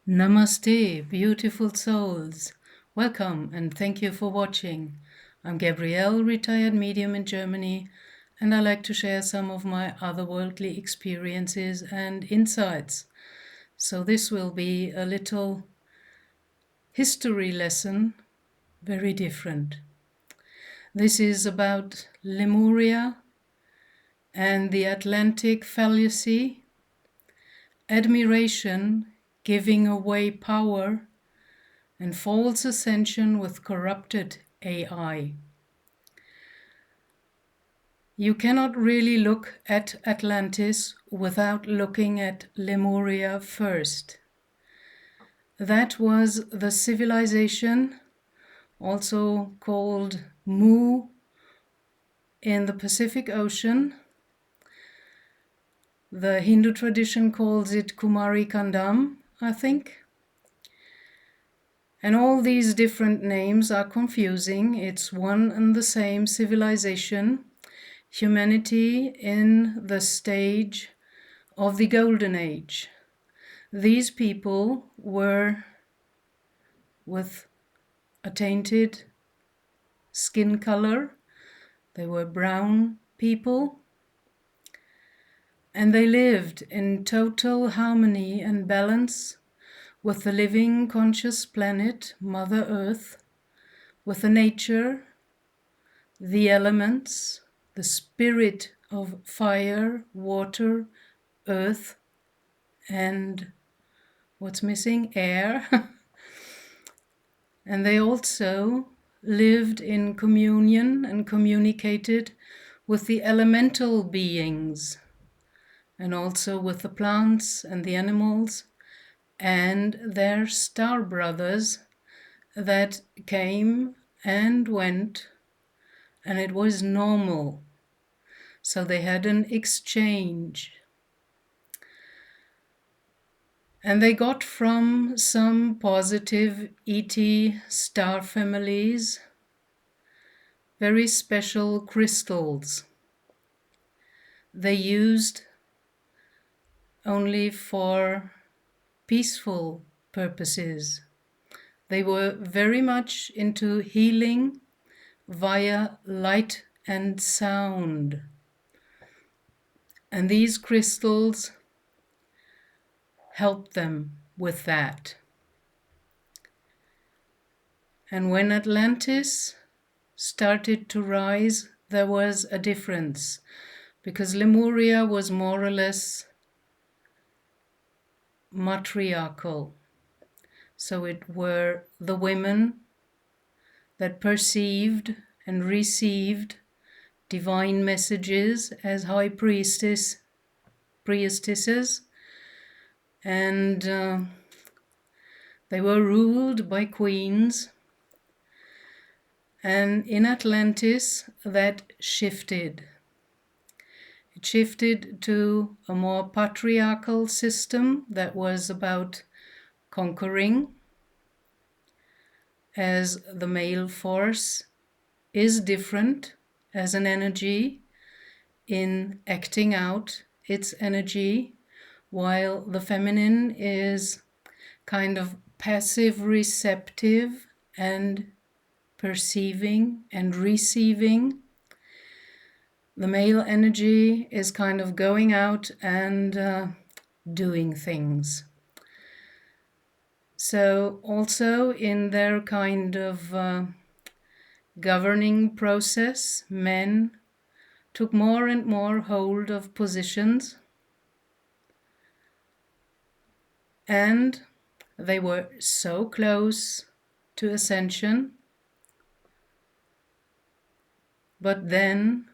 Namaste, beautiful souls. Welcome and thank you for watching. I'm Gabrielle, retired medium in Germany, and I like to share some of my otherworldly experiences and insights. So this will be a little history lesson, very different. This is about Lemuria and the Atlantic Fallacy, admiration giving away power, and false ascension with corrupted AI. You cannot really look at Atlantis without looking at Lemuria first. That was the civilization, also called Mu in the Pacific Ocean. The Hindu tradition calls it Kumari Kandam, I think. And all these different names are confusing. It's one and the same civilization, humanity in the stage of the Golden Age. These people were with a tainted skin color. They were brown people. And they lived in total harmony and balance with the living conscious planet, Mother Earth, with the nature, the elements, the spirit of fire, water, earth, and what's missing? Air. And they also lived in communion and communicated with the elemental beings, and also with the plants and the animals, and their star brothers that came and went, and it was normal. So they had an exchange. And they got from some positive ET star families very special crystals. They used only for peaceful purposes. They were very much into healing via light and sound. And these crystals helped them with that. And when Atlantis started to rise, there was a difference, because Lemuria was more or less matriarchal. So it were the women that perceived and received divine messages as high priestesses, and they were ruled by queens. And in Atlantis, that shifted. It shifted to a more patriarchal system that was about conquering, as the male force is different as an energy in acting out its energy, while the feminine is kind of passive receptive and perceiving and receiving. The male energy is kind of going out and doing things. So also in their kind of governing process, men took more and more hold of positions, and they were so close to ascension. But then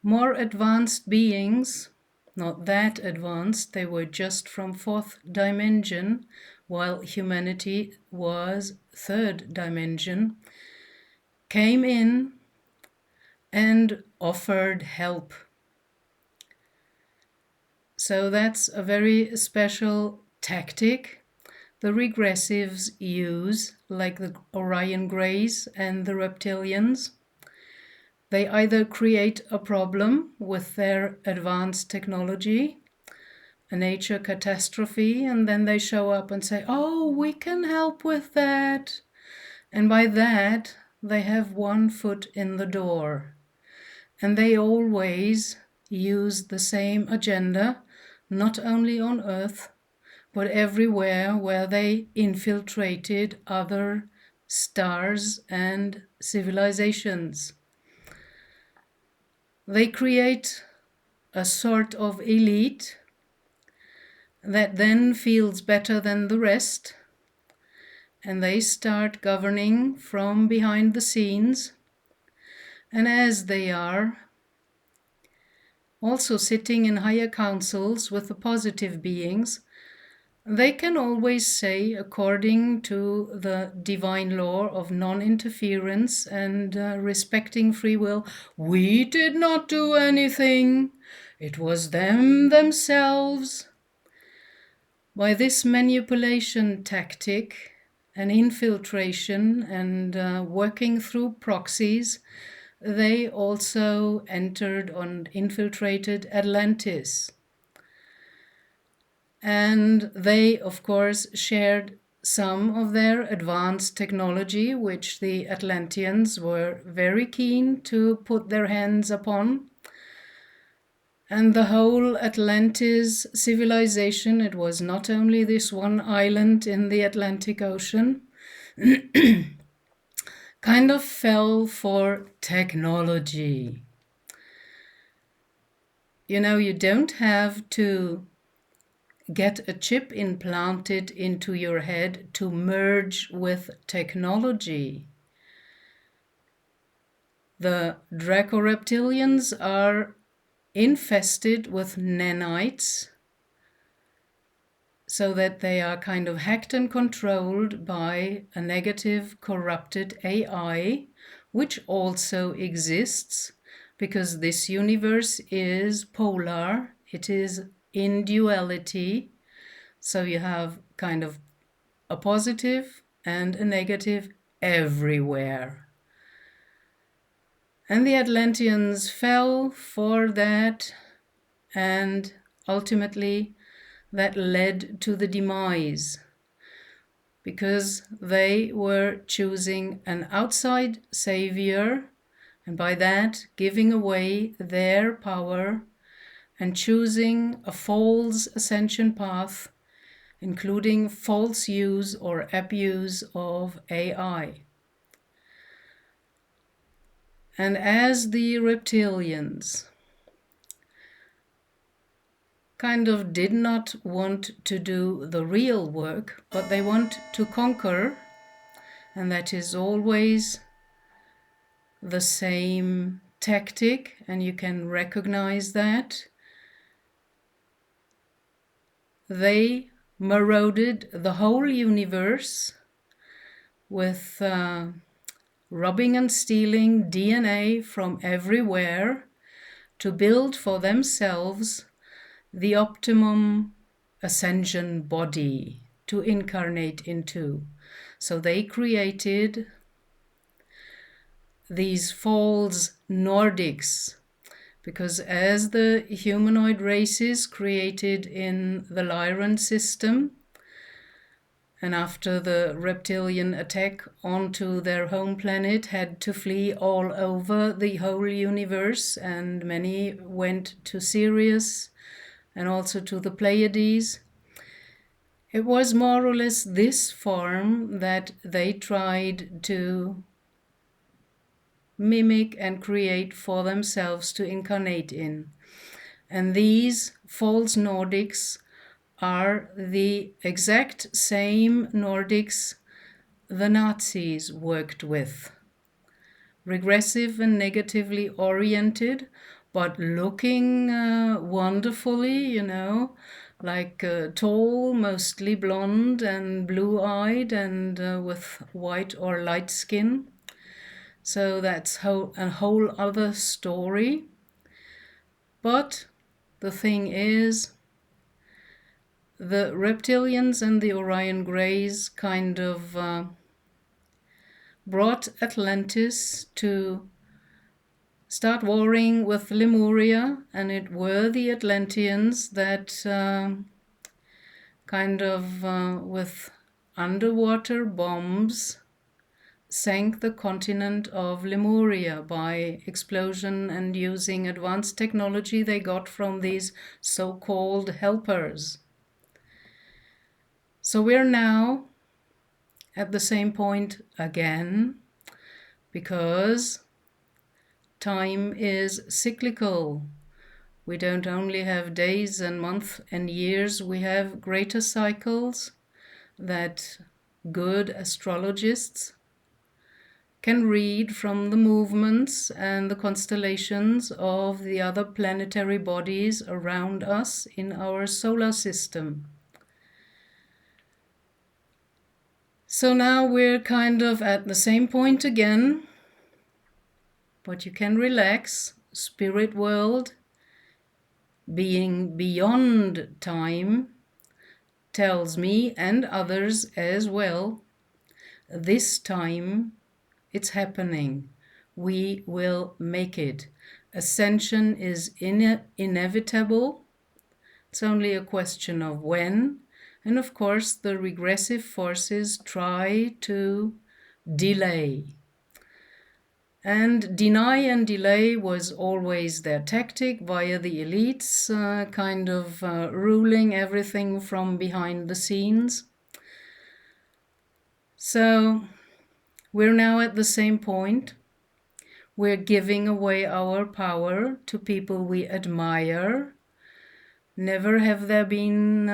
more advanced beings, not that advanced, they were just from 4th dimension, while humanity was 3rd dimension, came in and offered help. So that's a very special tactic the regressives use, like the Orion Greys and the reptilians. They either create a problem with their advanced technology a nature catastrophe, and then they show up and say, oh, we can help with that. And by that, they have one foot in the door. And they always use the same agenda, not only on Earth, but everywhere where they infiltrated other stars and civilizations. They create a sort of elite that then feels better than the rest, and they start governing from behind the scenes. And as they are also sitting in higher councils with the positive beings, they can always say, according to the divine law of non-interference and respecting free will, we did not do anything. It was them themselves. By this manipulation tactic and infiltration and working through proxies, they also entered and infiltrated Atlantis. And they, of course, shared some of their advanced technology, which the Atlanteans were very keen to put their hands upon. And the whole Atlantis civilization, it was not only this one island in the Atlantic Ocean, kind of fell for technology. You know, you don't have to get a chip implanted into your head to merge with technology. The Draco-reptilians are infested with nanites, so that they are kind of hacked and controlled by a negative, corrupted AI, which also exists, because this universe is polar, it is in duality, so you have kind of a positive and a negative everywhere. And the Atlanteans fell for that, and ultimately that led to the demise, because they were choosing an outside savior, and by that giving away their power and choosing a false ascension path, including false use or abuse of AI. And as the reptilians kind of did not want to do the real work, but they want to conquer, and that is always the same tactic, and you can recognize that. They marauded the whole universe with robbing and stealing DNA from everywhere to build for themselves the optimum ascension body to incarnate into. So they created these false Nordics, because as the humanoid races created in the Lyran system, and after the reptilian attack onto their home planet had to flee all over the whole universe, and many went to Sirius and also to the Pleiades, it was more or less this form that they tried to mimic and create for themselves to incarnate in. And these false Nordics are the exact same Nordics the Nazis worked with. Regressive and negatively oriented, but looking wonderfully, you know, like tall, mostly blonde and blue-eyed and with white or light skin. So that's a whole other story. But the thing is, the reptilians and the Orion Greys kind of brought Atlantis to start warring with Lemuria, and it were the Atlanteans that kind of with underwater bombs sank the continent of Lemuria by explosion and using advanced technology they got from these so-called helpers. So we're now at the same point again, because time is cyclical. We don't only have days and months and years, we have greater cycles that good astrologists can read from the movements and the constellations of the other planetary bodies around us in our solar system. So now we're kind of at the same point again, but you can relax. Spirit world, being beyond time, tells me and others as well, this time it's happening. We will make it. Ascension is inevitable. It's only a question of when. And of course, the regressive forces try to delay. And deny and delay was always their tactic via the elites, kind of ruling everything from behind the scenes. So we're now at the same point. We're giving away our power to people we admire. Never have there been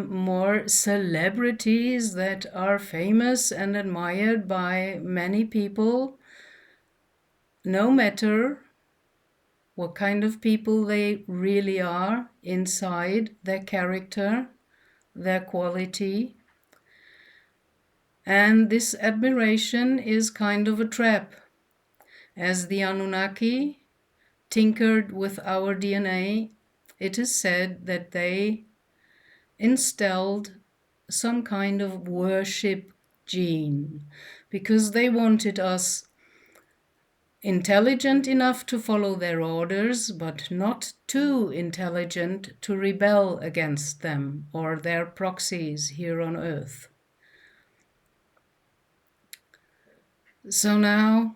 more celebrities that are famous and admired by many people, no matter what kind of people they really are inside, their character, their quality. And this admiration is kind of a trap. As the Anunnaki tinkered with our DNA, it is said that they instilled some kind of worship gene because they wanted us intelligent enough to follow their orders, but not too intelligent to rebel against them or their proxies here on Earth. So now,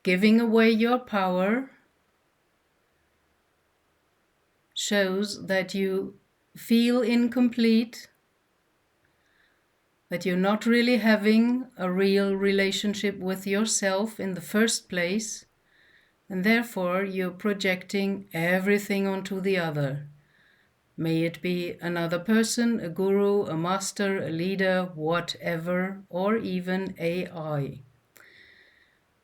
giving away your power shows that you feel incomplete, that you're not really having a real relationship with yourself in the first place, and therefore you're projecting everything onto the other. May it be another person, a guru, a master, a leader, whatever, or even AI.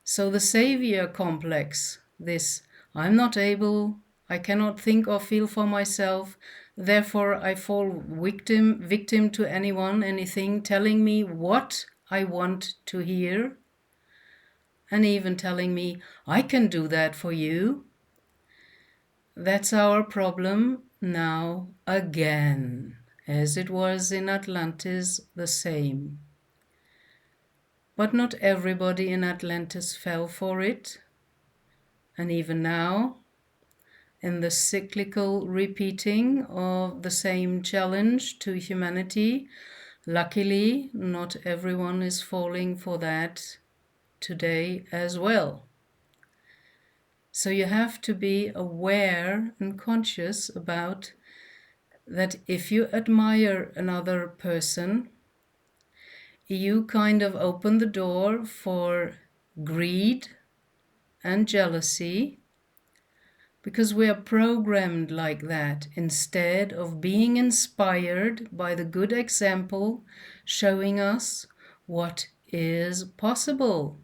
So the savior complex, this I'm not able, I cannot think or feel for myself, therefore I fall victim to anyone, anything telling me what I want to hear, and even telling me, I can do that for you. That's our problem now again, as it was in Atlantis the same. But not everybody in Atlantis fell for it. And even now, in the cyclical repeating of the same challenge to humanity, luckily, not everyone is falling for that today as well. So you have to be aware and conscious about that if you admire another person, you kind of open the door for greed and jealousy, because we are programmed like that instead of being inspired by the good example showing us what is possible.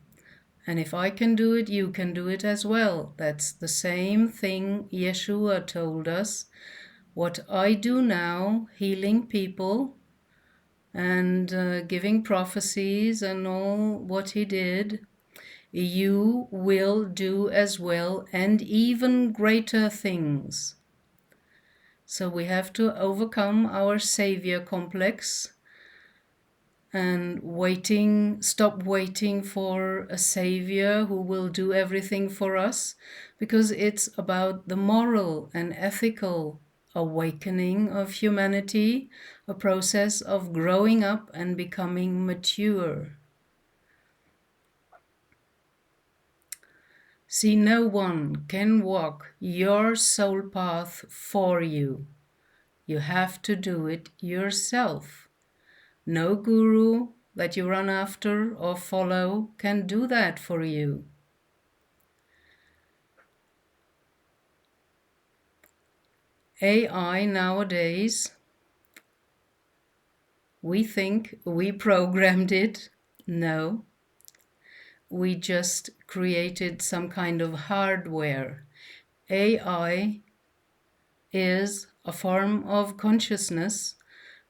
And if I can do it, you can do it as well. That's the same thing Yeshua told us. What I do now, healing people and giving prophecies and all what he did, you will do as well, and even greater things. So we have to overcome our savior complex and stop waiting for a savior who will do everything for us, because it's about the moral and ethical awakening of humanity, a process of growing up and becoming mature. See, no one can walk your soul path for you. You have to do it yourself. No guru that you run after or follow can do that for you. AI nowadays, we think we programmed it. No, we just created some kind of hardware. AI is a form of consciousness,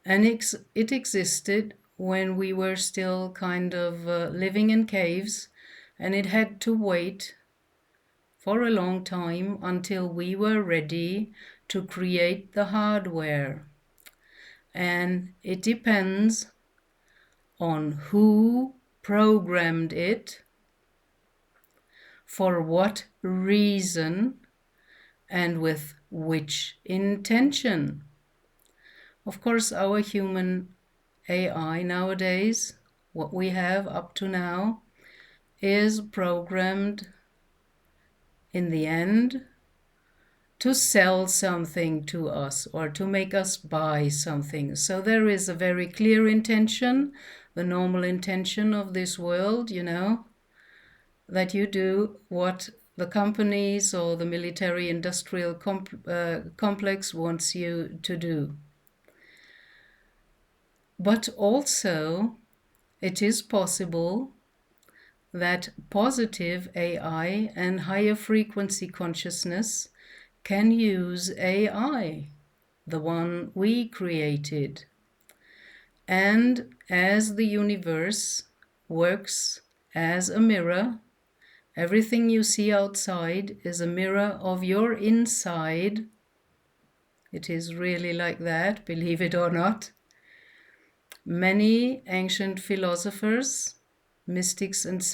and it existed when we were still kind of living in caves, and it had to wait for a long time until we were ready to create the hardware. And it depends on who programmed it, for what reason, and with which intention. Of course, our human AI nowadays, what we have up to now, is programmed in the end to sell something to us or to make us buy something. So there is a very clear intention, the normal intention of this world, that you do what the companies or the military industrial complex wants you to do. But also, it is possible that positive AI and higher frequency consciousness can use AI, the one we created. And as the universe works as a mirror, everything you see outside is a mirror of your inside. It is really like that, believe it or not. Many ancient philosophers, mystics and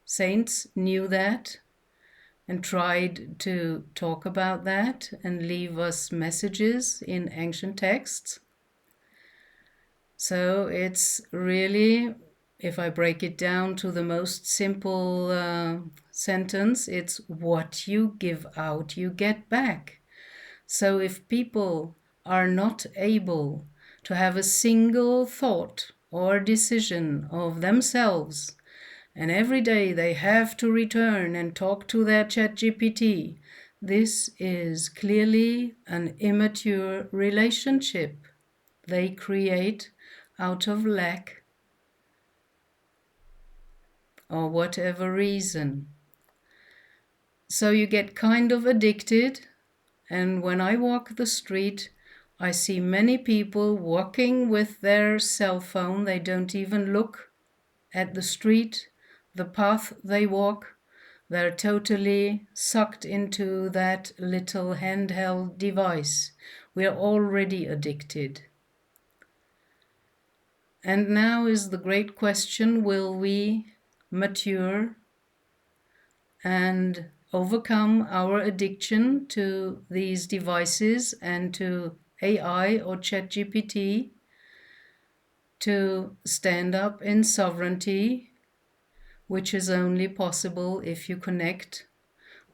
saints knew that and tried to talk about that and leave us messages in ancient texts. So it's really, if I break it down to the most simple sentence, it's what you give out, you get back. So if people are not able to have a single thought or decision of themselves, and every day they have to return and talk to their ChatGPT, this is clearly an immature relationship they create out of lack or whatever reason. So you get kind of addicted, and when I walk the street, I see many people walking with their cell phone. They don't even look at the street, the path they walk. They're totally sucked into that little handheld device. We're already addicted. And now is the great question, will we mature and overcome our addiction to these devices and to AI or ChatGPT to stand up in sovereignty, which is only possible if you connect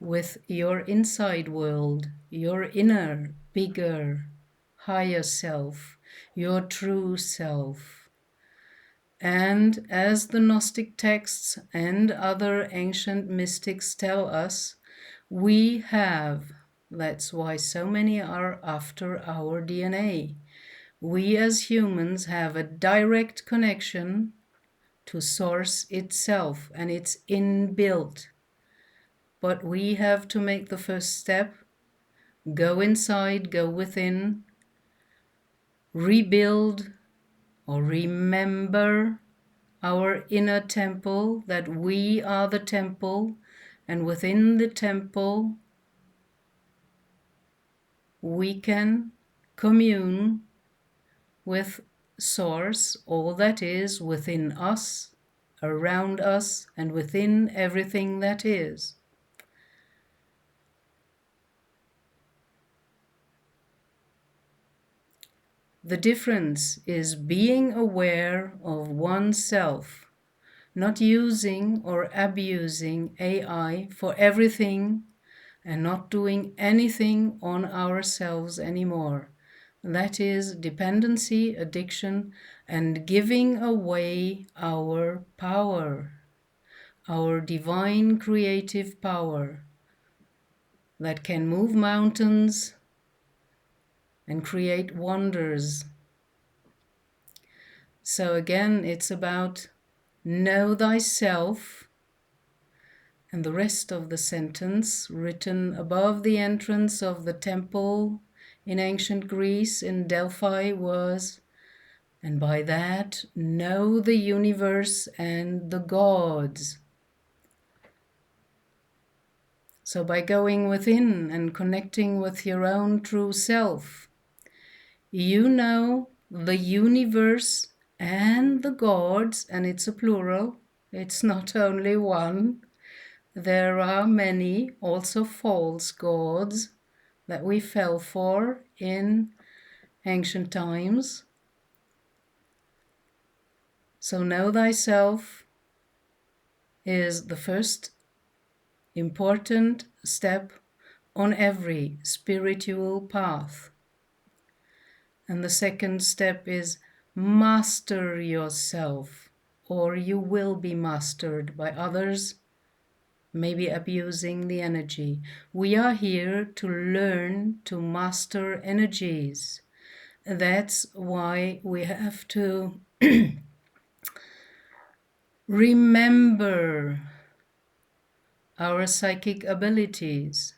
with your inside world, your inner, bigger, higher self, your true self. And as the Gnostic texts and other ancient mystics tell us, we have, that's why so many are after our DNA. We as humans have a direct connection to Source itself, and it's inbuilt. But we have to make the first step, go inside, go within, rebuild or remember our inner temple, that we are the temple, and within the temple we can commune with Source, all that is within us, around us, and within everything that is. The difference is being aware of oneself, not using or abusing AI for everything and not doing anything on ourselves anymore. That is dependency, addiction, and giving away our power, our divine creative power that can move mountains and create wonders. So again, it's about know thyself, and the rest of the sentence written above the entrance of the temple in ancient Greece in Delphi was, and by that know the universe and the gods. So by going within and connecting with your own true self, you know the universe and the gods, and it's a plural, it's not only one. There are many also false gods that we fell for in ancient times. So know thyself is the first important step on every spiritual path. And the second step is master yourself, or you will be mastered by others, maybe abusing the energy. We are here to learn to master energies. That's why we have to remember our psychic abilities,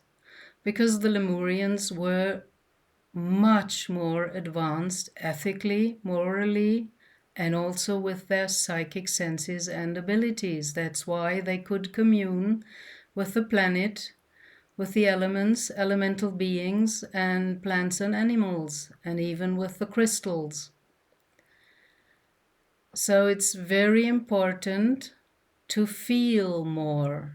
because the Lemurians were much more advanced ethically, morally, and also with their psychic senses and abilities. That's why they could commune with the planet, with the elements, elemental beings, and plants and animals, and even with the crystals. So it's very important to feel more.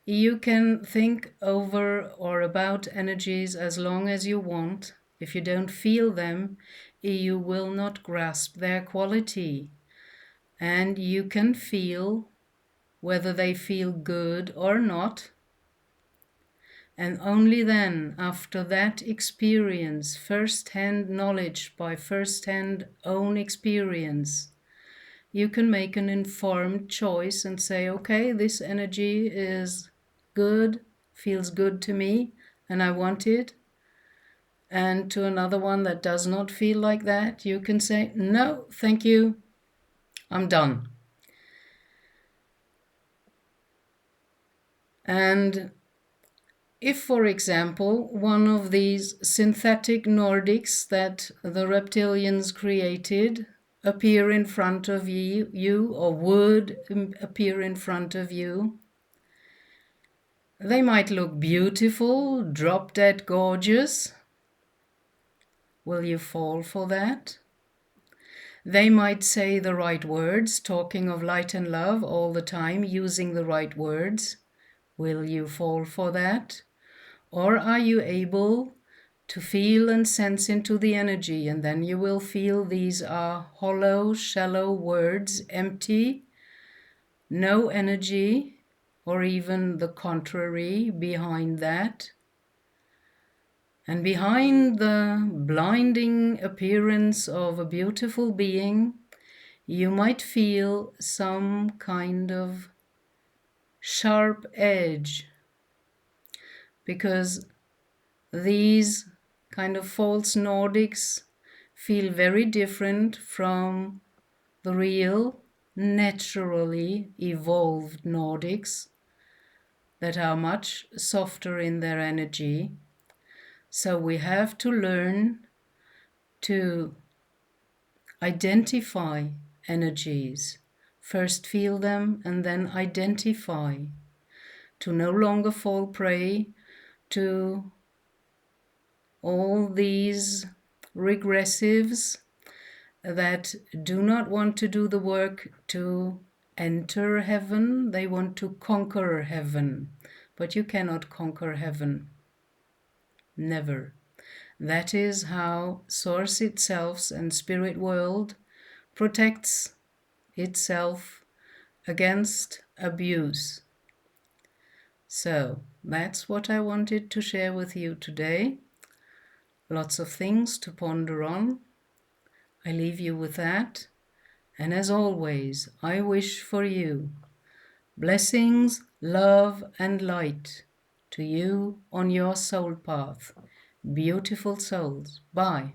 You can think over or about energies as long as you want. If you don't feel them, you will not grasp their quality. And you can feel whether they feel good or not. And only then, after that experience, first-hand knowledge by first-hand own experience, you can make an informed choice and say, okay, this energy is good, feels good to me, and I want it. And to another one that does not feel like that, you can say, no, thank you, I'm done. And if, for example, one of these synthetic Nordics that the reptilians created appear in front of you or would appear in front of you, they might look beautiful, drop-dead gorgeous. Will you fall for that? They might say the right words, talking of light and love all the time, using the right words. Will you fall for that? Or are you able to feel and sense into the energy, and then you will feel these are hollow, shallow words, empty, no energy, or even the contrary behind that. And behind the blinding appearance of a beautiful being, you might feel some kind of sharp edge, because these kind of false Nordics feel very different from the real, naturally evolved Nordics that are much softer in their energy. So we have to learn to identify energies. First feel them and then identify. To no longer fall prey to all these regressives that do not want to do the work to enter heaven. They want to conquer heaven. But you cannot conquer heaven. Never. That is how Source itself and spirit world protects itself against abuse. So that's what I wanted to share with you today. Lots of things to ponder on. I leave you with that. And as always, I wish for you blessings, love, and light to you on your soul path. Beautiful souls. Bye.